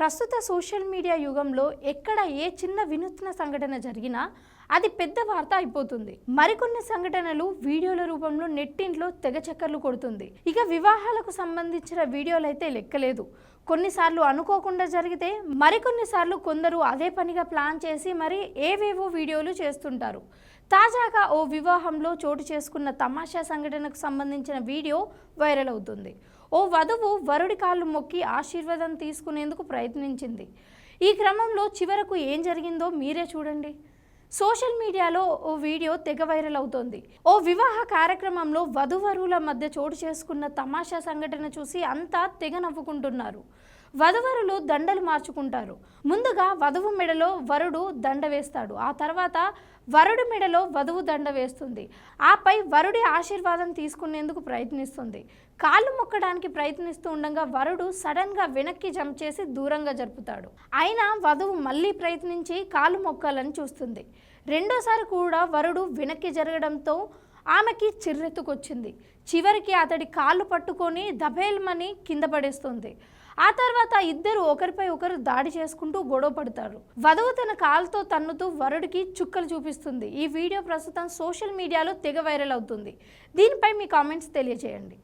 ప్రస్తుత social media యుగంలో ఎక్కడ ఏ చిన్న వినూత్న సంఘటన జరిగినా అది పెద్ద వార్త అయిపోతుంది. మరికొన్ని సంఘటనలు వీడియోల రూపంలో నెట్టింట్లో తెగ చక్కర్లు కొడుతుంది. ఇక వివాహాలకు సంబంధించిన వీడియోలైతే లెక్కలేదు. కొన్నిసార్లు అనుకోకుండా జరిగితే మరికొన్నిసార్లు కొందరు అదే పనిగా ప్లాన్ చేసి మరి ఏవేవో వీడియోలు చేస్తుంటారు. తాజాగా ఓ వివాహంలో చోటు చేసుకున్న తమాషా సంఘటనకు సంబంధించిన వీడియో వైరల్ అవుతుంది. ఓ వధువు వరుడి కాళ్ళు మొక్కి ఆశీర్వాదం తీసుకునేందుకు ప్రయత్నించింది. ఈ క్రమంలో చివరకు ఏం జరిగిందో మీరే చూడండి. సోషల్ మీడియాలో ఓ వీడియో తెగ వైరల్ అవుతోంది. ఓ వివాహ కార్యక్రమంలో వధువరుల మధ్య చోటు చేసుకున్న తమాషా సంఘటన చూసి అంతా తెగ నవ్వుకుంటున్నారు. వధువరులు దండలు మార్చుకుంటారు. ముందుగా వధువు మెడలో వరుడు దండ వేస్తాడు. ఆ తర్వాత వరుడి మెడలో వధువు దండ వేస్తుంది. ఆపై వరుడి ఆశీర్వాదం తీసుకునేందుకు ప్రయత్నిస్తుంది. కాళ్ళు మొక్కడానికి ప్రయత్నిస్తూ ఉండగా వరుడు సడన్గా వెనక్కి జంప్ చేసి దూరంగా జరుపుతాడు. అయినా వధువు మళ్ళీ ప్రయత్నించి కాళ్ళు మొక్కాలని చూస్తుంది. రెండోసారి కూడా వరుడు వెనక్కి జరగడంతో ఆమెకి చిర్రెత్తుకొచ్చింది. చివరికి అతడి కాళ్ళు పట్టుకొని దబేల్మని కింద పడేస్తుంది. ఆ తర్వాత ఇద్దరు ఒకరిపై ఒకరు దాడి చేసుకుంటూ గొడవ పడతారు. వధువు తన కాలుతో తన్నుతూ వరుడికి చుక్కలు చూపిస్తుంది. ఈ వీడియో ప్రస్తుతం సోషల్ మీడియాలో తెగ వైరల్ అవుతుంది. దీనిపై మీ కామెంట్స్ తెలియజేయండి.